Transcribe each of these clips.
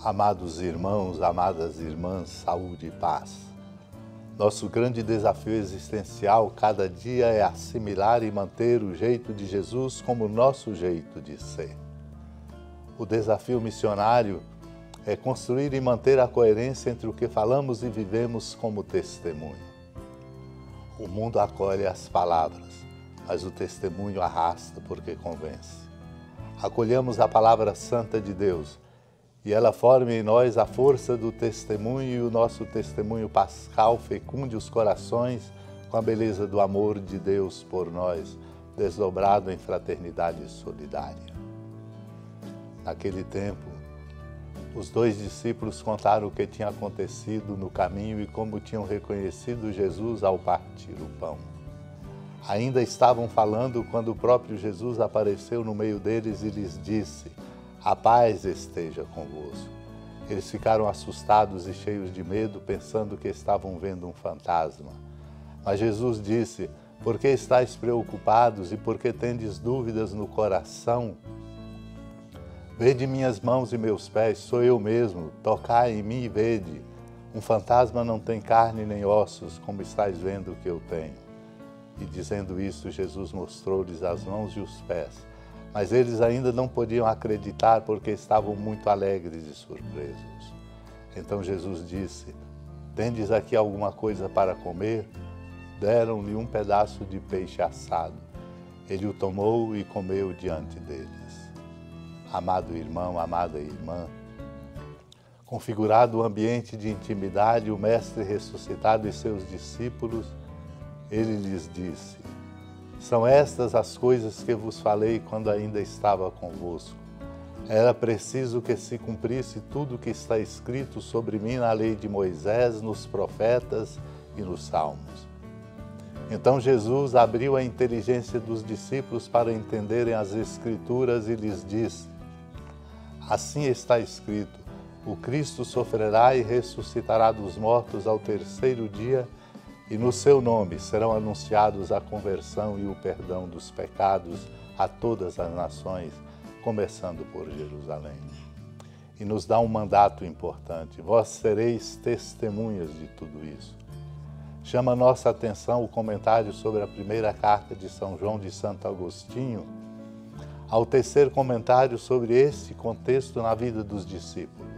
Amados irmãos, amadas irmãs, saúde e paz. Nosso grande desafio existencial cada dia é assimilar e manter o jeito de Jesus como nosso jeito de ser. O desafio missionário é construir e manter a coerência entre o que falamos e vivemos como testemunho. O mundo acolhe as palavras, mas o testemunho arrasta porque convence. Acolhemos a palavra santa de Deus, e ela forme em nós a força do testemunho, e o nosso testemunho pascal fecunde os corações com a beleza do amor de Deus por nós, desdobrado em fraternidade solidária. Naquele tempo, os 2 discípulos contaram o que tinha acontecido no caminho e como tinham reconhecido Jesus ao partir o pão. Ainda estavam falando quando o próprio Jesus apareceu no meio deles e lhes disse: "A paz esteja convosco." Eles ficaram assustados e cheios de medo, pensando que estavam vendo um fantasma. Mas Jesus disse: "Por que estáis preocupados e por que tendes dúvidas no coração? Vede minhas mãos e meus pés, sou eu mesmo, tocai em mim e vede. Um fantasma não tem carne nem ossos, como estáis vendo que eu tenho." E dizendo isso, Jesus mostrou-lhes as mãos e os pés. Mas eles ainda não podiam acreditar porque estavam muito alegres e surpresos. Então Jesus disse: "Tendes aqui alguma coisa para comer?" Deram-lhe um pedaço de peixe assado. Ele o tomou e comeu diante deles. Amado irmão, amada irmã, configurado o ambiente de intimidade, o Mestre ressuscitado e seus discípulos, ele lhes disse: "São estas as coisas que vos falei quando ainda estava convosco. Era preciso que se cumprisse tudo o que está escrito sobre mim na lei de Moisés, nos profetas e nos salmos." Então Jesus abriu a inteligência dos discípulos para entenderem as Escrituras e lhes disse: "Assim está escrito: o Cristo sofrerá e ressuscitará dos mortos ao 3º dia, e no seu nome serão anunciados a conversão e o perdão dos pecados a todas as nações, começando por Jerusalém." E nos dá um mandato importante: vós sereis testemunhas de tudo isso. Chama nossa atenção o comentário sobre a primeira carta de São João de Santo Agostinho, ao tecer comentário sobre esse contexto na vida dos discípulos.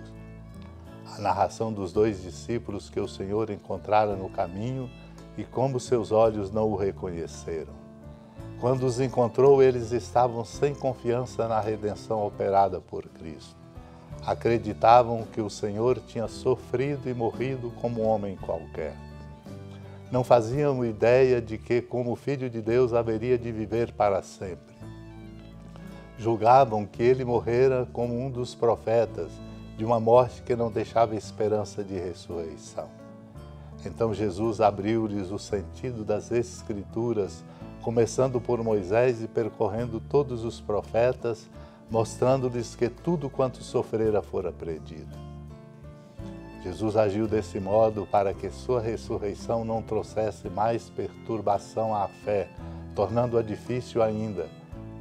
A narração dos 2 discípulos que o Senhor encontrara no caminho e como seus olhos não o reconheceram. Quando os encontrou, eles estavam sem confiança na redenção operada por Cristo. Acreditavam que o Senhor tinha sofrido e morrido como um homem qualquer. Não faziam ideia de que, como Filho de Deus, haveria de viver para sempre. Julgavam que ele morrera como um dos profetas, de uma morte que não deixava esperança de ressurreição. Então Jesus abriu-lhes o sentido das Escrituras, começando por Moisés e percorrendo todos os profetas, mostrando-lhes que tudo quanto sofrera fora predito. Jesus agiu desse modo para que sua ressurreição não trouxesse mais perturbação à fé, tornando-a difícil ainda,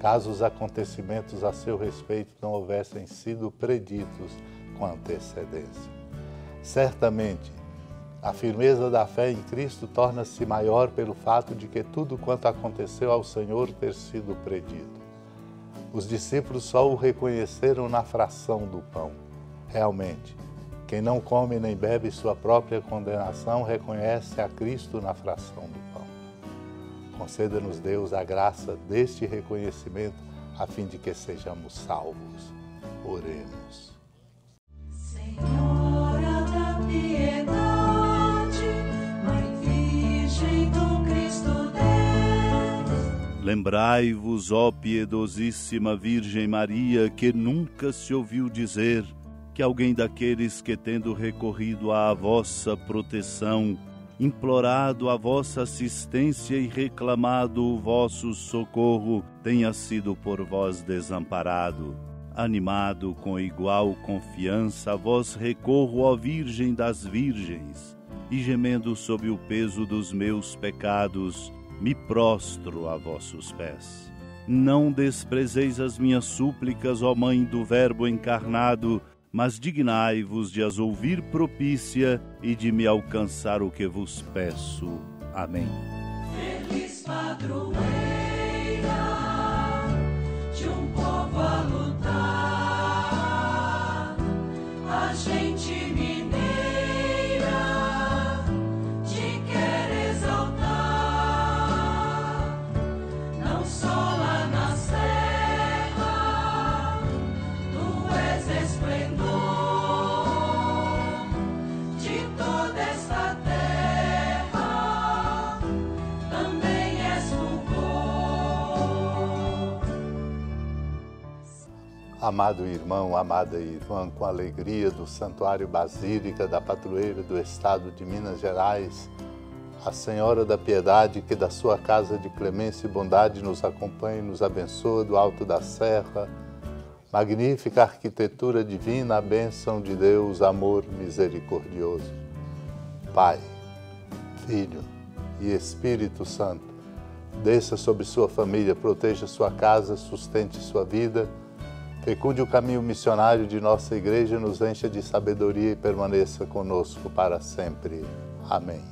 caso os acontecimentos a seu respeito não houvessem sido preditos com antecedência. Certamente, a firmeza da fé em Cristo torna-se maior pelo fato de que tudo quanto aconteceu ao Senhor ter sido predito. Os discípulos só o reconheceram na fração do pão. Realmente, quem não come nem bebe sua própria condenação reconhece a Cristo na fração do pão. Conceda-nos, Deus, a graça deste reconhecimento, a fim de que sejamos salvos. Oremos. Senhora da piedade, Mãe Virgem do Cristo Deus. Lembrai-vos, ó piedosíssima Virgem Maria, que nunca se ouviu dizer que alguém daqueles que, tendo recorrido à vossa proteção, implorado a vossa assistência e reclamado o vosso socorro, tenha sido por vós desamparado. Animado com igual confiança, a vós recorro, ó Virgem das Virgens, e gemendo sob o peso dos meus pecados, me prostro a vossos pés. Não desprezeis as minhas súplicas, ó Mãe do Verbo encarnado, mas dignai-vos de as ouvir propícia e de me alcançar o que vos peço. Amém. Feliz padroeira de um povo a lutar, a gente mineira te quer exaltar, não só lá na serra, tu és esplendor de toda esta terra, também és fulgor. Amado irmão, amada irmã, com a alegria do Santuário Basílica da Padroeira do Estado de Minas Gerais, a Senhora da Piedade, que da sua casa de clemência e bondade nos acompanha e nos abençoa do alto da serra, magnífica arquitetura divina, a bênção de Deus, amor misericordioso. Pai, Filho e Espírito Santo, desça sobre sua família, proteja sua casa, sustente sua vida, fecunde o caminho missionário de nossa igreja, nos encha de sabedoria e permaneça conosco para sempre. Amém.